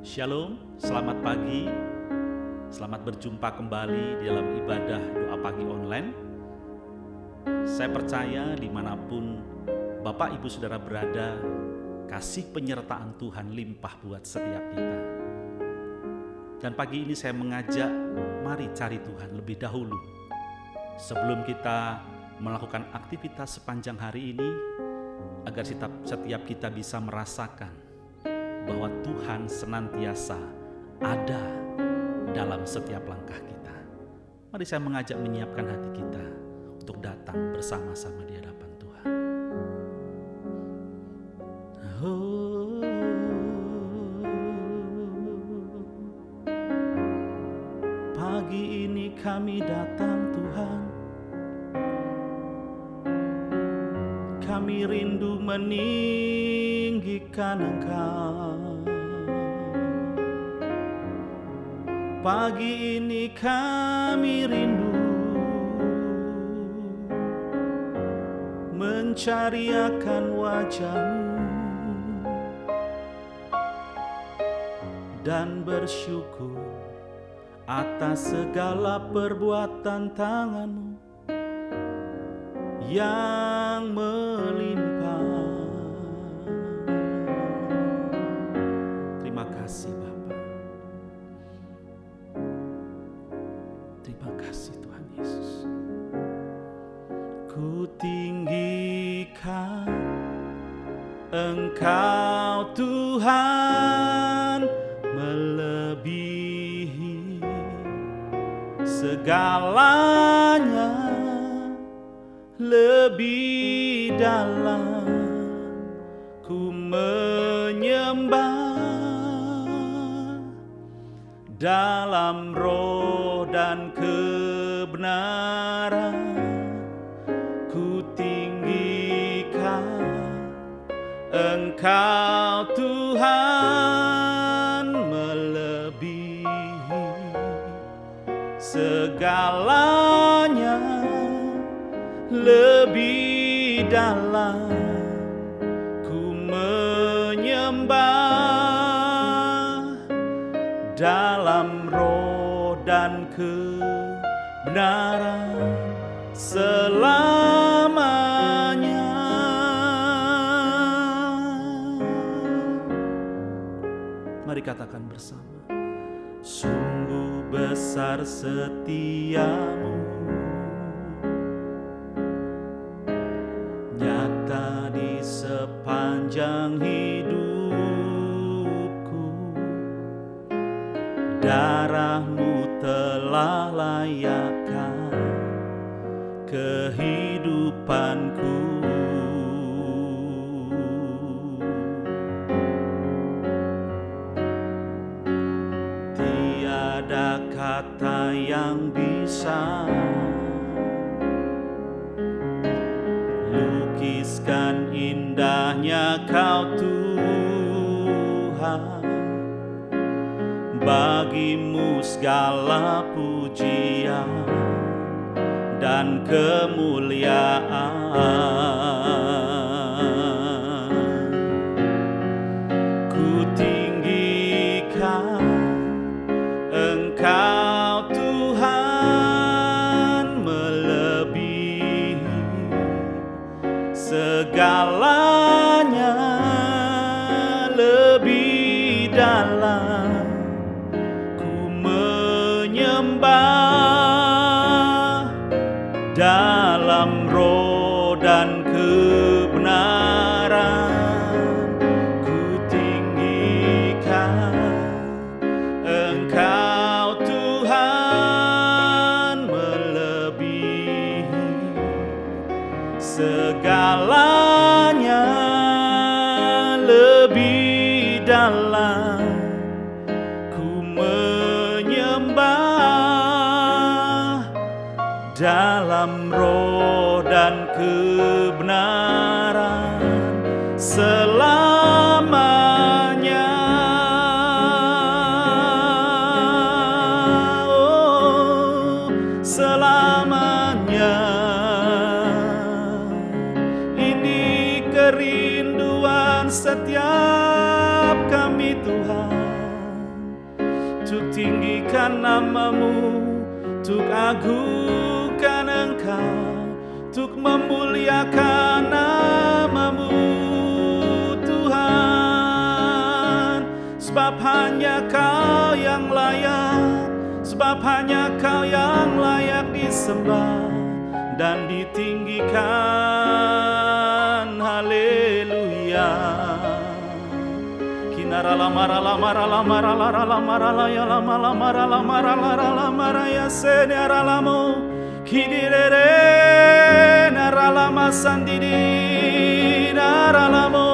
Shalom, selamat pagi. Selamat berjumpa kembali di dalam ibadah doa pagi online. Saya percaya dimanapun Bapak Ibu Saudara berada, kasih penyertaan Tuhan limpah buat setiap kita. Dan pagi ini saya mengajak, mari cari Tuhan lebih dahulu. Sebelum kita melakukan aktivitas sepanjang hari ini, agar setiap kita bisa merasakan bahwa Tuhan senantiasa ada dalam setiap langkah kita. Mari saya mengajak menyiapkan hati kita untuk datang bersama-sama di hadapan Tuhan. Pagi ini kami datang Tuhan, kami rindu meninggikan Engkau. Pagi ini kami rindu mencari akan wajah-Mu dan bersyukur atas segala perbuatan tangan-Mu yang melimpah. Terima kasih Bapa. Terima kasih Tuhan Yesus. Ku tinggikan Engkau Tuhan, melebihi segalanya, lebih dalam ku menyembah, dalam roh dan kebenaran ku tinggikan Engkau Tuhan, melebihi segalanya, lebih dalam ku menyembah, dalam roh dan kebenaran selamanya. Mari katakan bersama. Sungguh besar setia-Mu, nyata di sepanjang hidupku. Darah-Mu telah layakkan kehidupanku. Tiada kata yang bisa lukiskan indahnya Kau Tuhan. Bagi-Mu segala pujian dan kemuliaan. Ku tinggikan Engkau Tuhan, melebihi segalanya, lebih dalam ku menyembah, dalam roh dan kebenaran ku tinggikan Engkau Tuhan, melebihi segalanya, lebih dalam ku menyembah, dalam roh dan kebenaran selamanya. Oh, selamanya. Ini kerinduan setiap kami Tuhan. tuk tinggikan namamu, tuk agungkan Engkau, tuk memuliakan namamu Tuhan. Sebab hanya Kau yang layak, sebab hanya Kau yang layak disembah dan ditinggikan. Haleluya. Kinara lamara lamara lamara lara lamara laya lama lamara lamara lara lamara ya sene aralamo kidirere naralama sandiri naralamo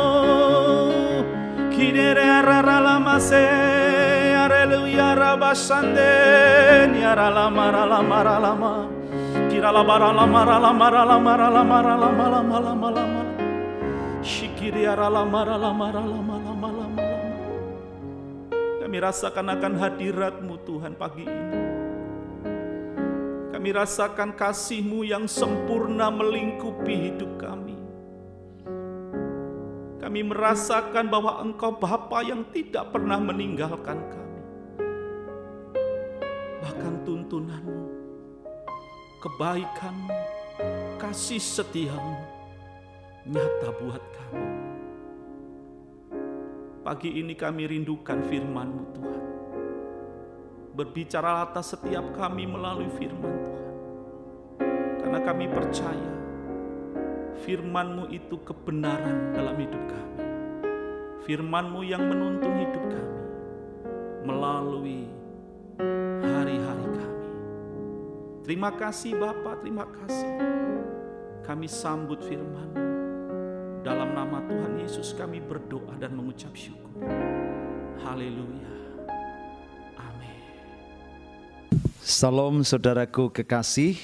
kidere aralama se haleluya rabasande niaralama lamara lama kirala bara lamara lamara lamara lamara lamara lamara lamara shikiri aralamara lamara lamara lamara. Kami rasakan akan hadirat-Mu Tuhan pagi ini. Kami rasakan kasih-Mu yang sempurna melingkupi hidup kami. Kami merasakan bahwa Engkau Bapa yang tidak pernah meninggalkan kami. Bahkan tuntunan-Mu, kebaikan-Mu, kasih setia-Mu nyata buat kami. Pagi ini kami rindukan firman-Mu Tuhan. Berbicara atas setiap kami melalui firman Tuhan. Karena kami percaya firman-Mu itu kebenaran dalam hidup kami. Firman-Mu yang menuntun hidup kami melalui hari-hari kami. Terima kasih Bapa, terima kasih. Kami sambut firman-Mu. Dalam nama Tuhan Yesus kami berdoa dan mengucap syukur. Haleluya. Amin. Salam saudaraku kekasih.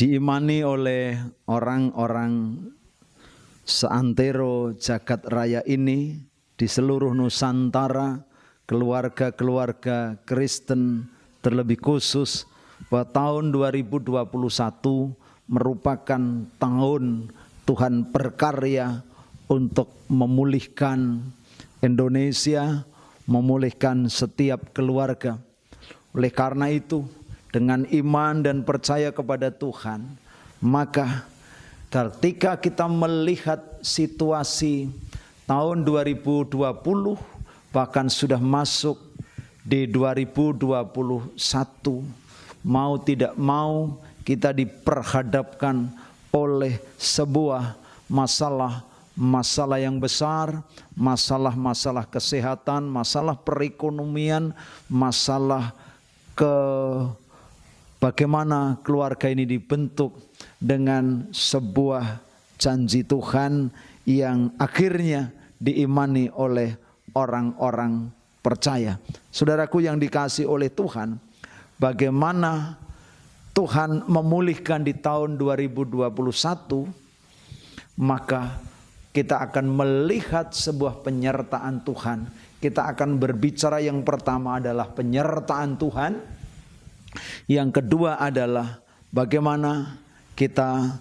Diimani oleh orang-orang seantero jagat raya ini di seluruh Nusantara, keluarga-keluarga Kristen terlebih khusus bahwa tahun 2021 merupakan tahun Tuhan berkarya untuk memulihkan Indonesia, memulihkan setiap keluarga. Oleh karena itu, dengan iman dan percaya kepada Tuhan, maka ketika kita melihat situasi tahun 2020, bahkan sudah masuk di 2021, mau tidak mau kita diperhadapkan oleh sebuah masalah yang besar, masalah kesehatan, masalah perekonomian, masalah bagaimana keluarga ini dibentuk dengan sebuah janji Tuhan yang akhirnya diimani oleh orang-orang percaya. Saudaraku yang dikasihi oleh Tuhan, bagaimana Tuhan memulihkan di tahun 2021, maka kita akan melihat sebuah penyertaan Tuhan. Kita akan berbicara yang pertama adalah penyertaan Tuhan. Yang kedua adalah bagaimana kita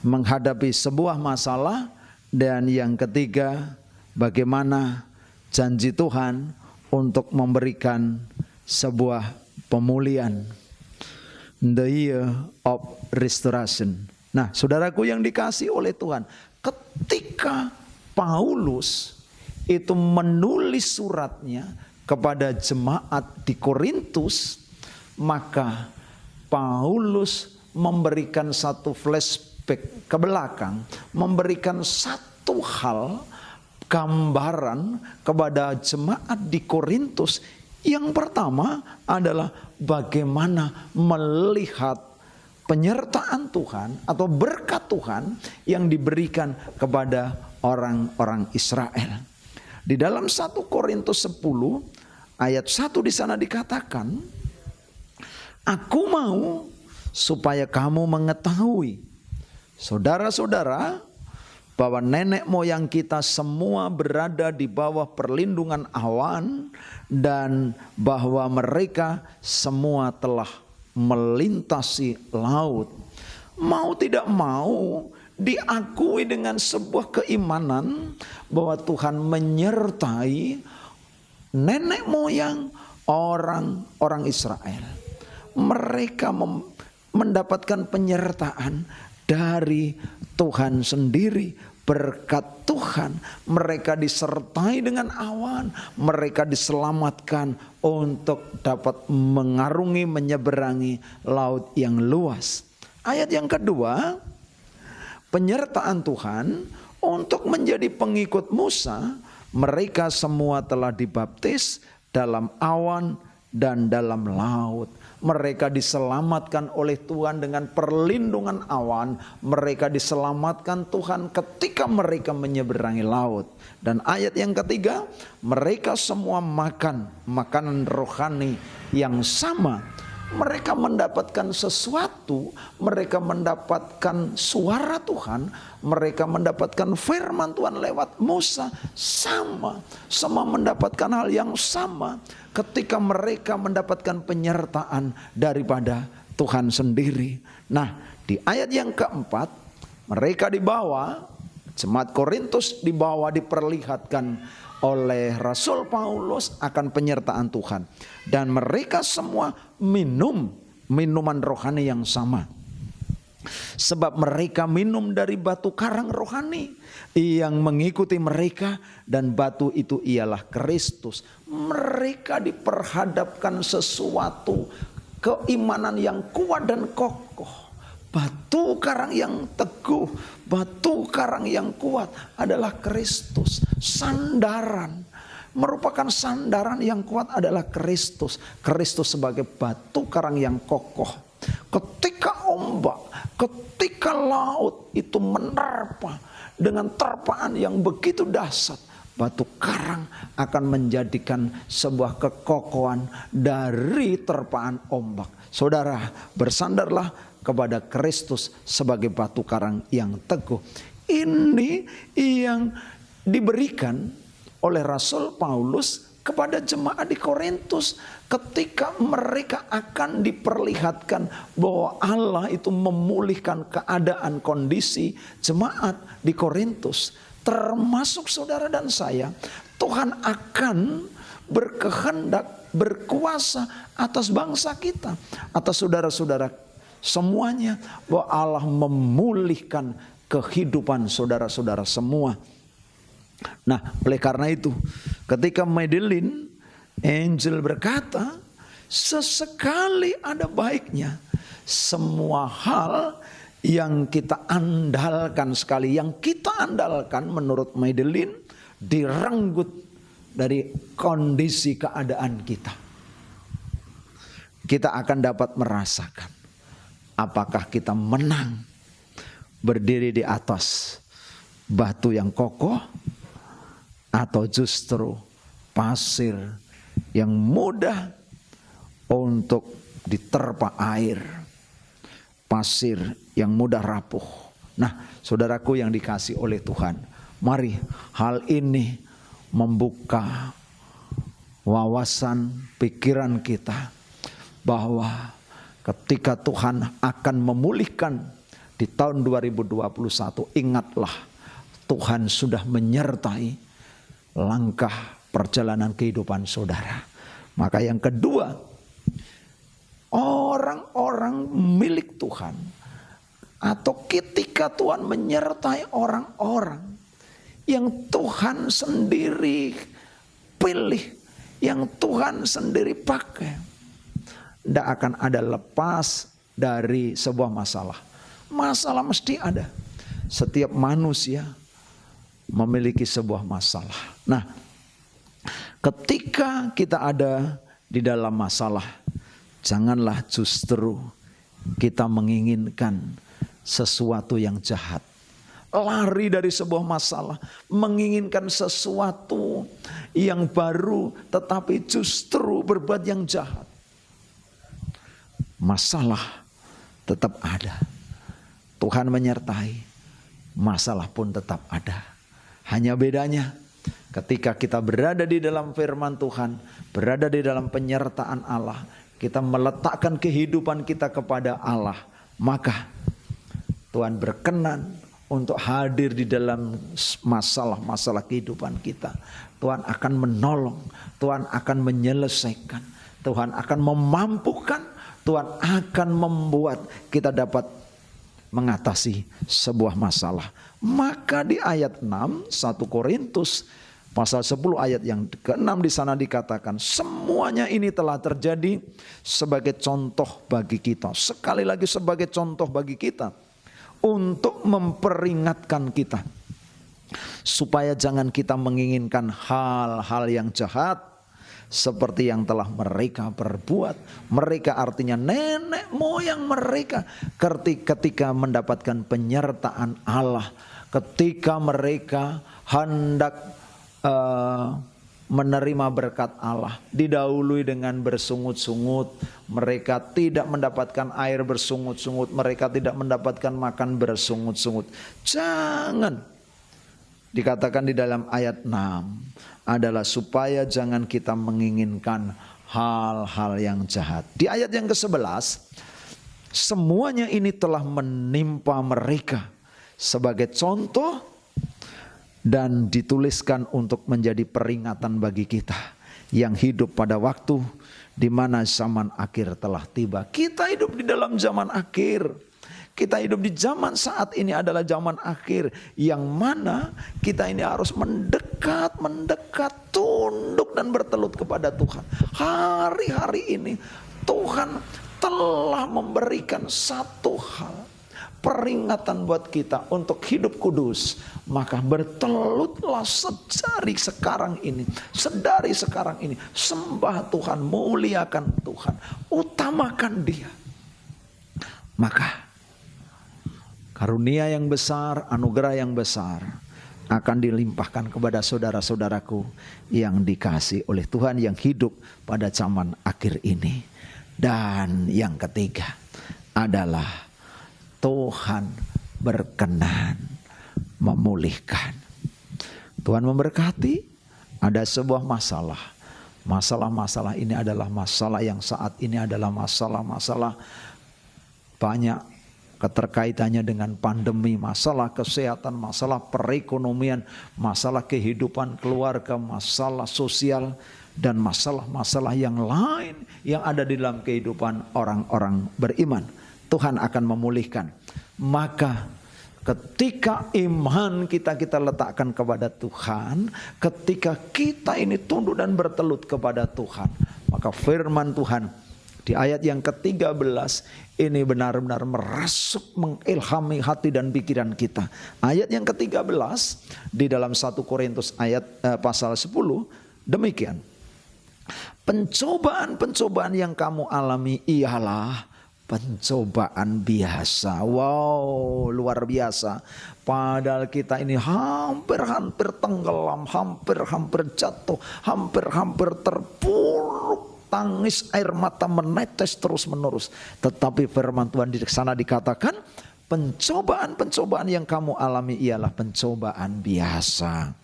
menghadapi sebuah masalah. Dan yang ketiga, bagaimana janji Tuhan untuk memberikan sebuah pemulihan. The year of restoration. Nah, saudaraku yang dikasihi oleh Tuhan, ketika Paulus itu menulis suratnya kepada jemaat di Korintus, maka Paulus memberikan satu flashback ke belakang, memberikan satu hal gambaran kepada jemaat di Korintus. Yang pertama adalah bagaimana melihat penyertaan Tuhan atau berkat Tuhan yang diberikan kepada orang-orang Israel. Di dalam 1 Korintus 10 ayat 1 di sana dikatakan, aku mau supaya kamu mengetahui, saudara-saudara, bahwa nenek moyang kita semua berada di bawah perlindungan awan dan bahwa mereka semua telah melintasi laut. Mau tidak mau diakui dengan sebuah keimanan bahwa Tuhan menyertai nenek moyang orang Israel. Mereka mendapatkan penyertaan dari Tuhan sendiri. Berkat Tuhan mereka disertai dengan awan, mereka diselamatkan untuk dapat mengarungi, menyeberangi laut yang luas. Ayat yang kedua, penyertaan Tuhan untuk menjadi pengikut Musa. Mereka semua telah dibaptis dalam awan dan dalam laut. Mereka diselamatkan oleh Tuhan dengan perlindungan awan. Mereka diselamatkan Tuhan ketika mereka menyeberangi laut. Dan ayat yang ketiga, mereka semua makan makanan rohani yang sama. Mereka mendapatkan sesuatu, mereka mendapatkan suara Tuhan, mereka mendapatkan firman Tuhan lewat Musa, sama. Semua mendapatkan hal yang sama ketika mereka mendapatkan penyertaan daripada Tuhan sendiri. Nah, di ayat yang keempat, mereka dibawa, jemaat Korintus dibawa, diperlihatkan oleh Rasul Paulus akan penyertaan Tuhan. Dan mereka semua minum minuman rohani yang sama. Sebab mereka minum dari batu karang rohani yang mengikuti mereka, dan batu itu ialah Kristus. Mereka diperhadapkan sesuatu keimanan yang kuat dan kokoh. Batu karang yang teguh, batu karang yang kuat adalah Kristus. Sandaran, merupakan sandaran yang kuat adalah Kristus. Kristus sebagai batu karang yang kokoh. Ketika ombak, ketika laut itu menerpa dengan terpaan yang begitu dahsyat, batu karang akan menjadikan sebuah kekokohan dari terpaan ombak. Saudara, bersandarlah kepada Kristus sebagai batu karang yang teguh. Ini yang diberikan oleh Rasul Paulus kepada jemaat di Korintus ketika mereka akan diperlihatkan bahwa Allah itu memulihkan keadaan kondisi jemaat di Korintus, termasuk saudara dan saya. Tuhan akan berkehendak, berkuasa atas bangsa kita, atas saudara-saudara semuanya, bahwa Allah memulihkan kehidupan saudara-saudara semua. Nah, oleh karena itu, ketika Madeline Angel berkata, sesekali ada baiknya semua hal yang kita andalkan sekali, yang kita andalkan menurut Madeline, direnggut dari kondisi keadaan kita. Kita akan dapat merasakan apakah kita menang berdiri di atas batu yang kokoh, atau justru pasir yang mudah untuk diterpa air, pasir yang mudah rapuh. Nah, saudaraku yang dikasihi oleh Tuhan, mari hal ini membuka wawasan pikiran kita bahwa ketika Tuhan akan memulihkan di tahun 2021, ingatlah Tuhan sudah menyertai langkah perjalanan kehidupan saudara. Maka yang kedua, orang-orang milik Tuhan, atau ketika Tuhan menyertai orang-orang yang Tuhan sendiri pilih, yang Tuhan sendiri pakai, tidak akan ada lepas dari sebuah masalah. Masalah mesti ada. Setiap manusia memiliki sebuah masalah. Nah, ketika kita ada di dalam masalah, janganlah justru kita menginginkan sesuatu yang jahat. Lari dari sebuah masalah, menginginkan sesuatu yang baru, tetapi justru berbuat yang jahat. Masalah tetap ada. Tuhan menyertai, masalah pun tetap ada. Hanya bedanya ketika kita berada di dalam firman Tuhan, berada di dalam penyertaan Allah, kita meletakkan kehidupan kita kepada Allah, maka Tuhan berkenan untuk hadir di dalam masalah-masalah kehidupan kita. Tuhan akan menolong, Tuhan akan menyelesaikan, Tuhan akan memampukan, Tuhan akan membuat kita dapat mengatasi sebuah masalah. Maka di ayat 6 1 Korintus pasal 10 ayat yang ke-6 di sana dikatakan, semuanya ini telah terjadi sebagai contoh bagi kita. Sekali lagi sebagai contoh bagi kita, untuk memperingatkan kita supaya jangan kita menginginkan hal-hal yang jahat seperti yang telah mereka perbuat. Mereka artinya nenek moyang mereka ketika mendapatkan penyertaan Allah, ketika mereka hendak menerima berkat Allah, didahului dengan bersungut-sungut. Mereka tidak mendapatkan air bersungut-sungut, mereka tidak mendapatkan makan bersungut-sungut. Jangan, dikatakan di dalam ayat 6 adalah supaya jangan kita menginginkan hal-hal yang jahat. Di ayat yang ke-11, semuanya ini telah menimpa mereka sebagai contoh dan dituliskan untuk menjadi peringatan bagi kita yang hidup pada waktu di mana zaman akhir telah tiba. Kita hidup di dalam zaman akhir. Kita hidup di zaman saat ini adalah zaman akhir yang mana kita ini harus mendekat, tunduk dan bertelut kepada Tuhan. Hari-hari ini Tuhan telah memberikan satu hal, peringatan buat kita untuk hidup kudus. Maka bertelutlah sedari sekarang ini, sembah Tuhan, muliakan Tuhan, utamakan Dia. Maka karunia yang besar, anugerah yang besar akan dilimpahkan kepada saudara-saudaraku yang dikasihi oleh Tuhan, yang hidup pada zaman akhir ini. Dan yang ketiga adalah Tuhan berkenan memulihkan. Tuhan memberkati. Ada sebuah masalah. Masalah-masalah ini adalah masalah yang saat ini adalah masalah-masalah banyak keterkaitannya dengan pandemi, masalah kesehatan, masalah perekonomian, masalah kehidupan keluarga, masalah sosial, dan masalah-masalah yang lain yang ada di dalam kehidupan orang-orang beriman. Tuhan akan memulihkan. Maka ketika iman kita letakkan kepada Tuhan, ketika kita ini tunduk dan bertelut kepada Tuhan, maka firman Tuhan di ayat yang ke-13 ini benar-benar merasuk, mengilhami hati dan pikiran kita. Ayat yang ke-13 di dalam 1 Korintus pasal 10 demikian. Pencobaan-pencobaan yang kamu alami ialah pencobaan biasa. Wow, luar biasa. Padahal kita ini hampir-hampir tenggelam, hampir-hampir jatuh, hampir-hampir terpuruk. Tangis air mata menetes terus menerus. Tetapi firman Tuhan di sana dikatakan, pencobaan-pencobaan yang kamu alami ialah pencobaan biasa,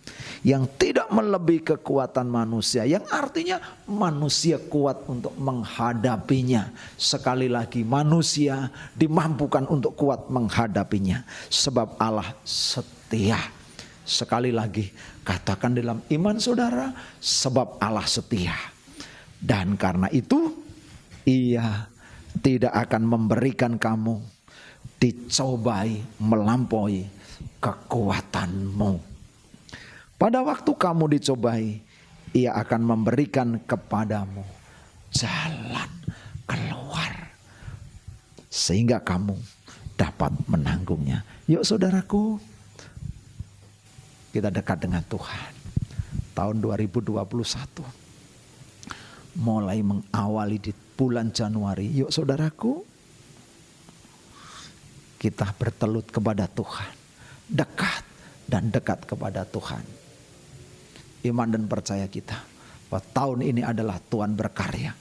yang tidak melebihi kekuatan manusia, yang artinya manusia kuat untuk menghadapinya. Sekali lagi, manusia dimampukan untuk kuat menghadapinya, sebab Allah setia. Sekali lagi, katakan dalam iman saudara, sebab Allah setia. Dan karena itu Ia tidak akan memberikan kamu dicobai melampaui kekuatanmu. Pada waktu kamu dicobai, Ia akan memberikan kepadamu jalan keluar sehingga kamu dapat menanggungnya. Yuk saudaraku, kita dekat dengan Tuhan. Tahun 2021 mulai mengawali di bulan Januari. Yuk saudaraku, kita bertelut kepada Tuhan, dekat kepada Tuhan. Iman dan percaya kita bahwa tahun ini adalah Tuhan berkarya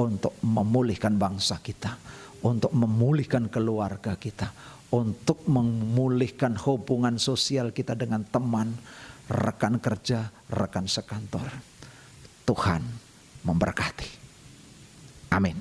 untuk memulihkan bangsa kita, untuk memulihkan keluarga kita, untuk memulihkan hubungan sosial kita dengan teman, rekan kerja, rekan sekantor. Tuhan memberkati. Amin.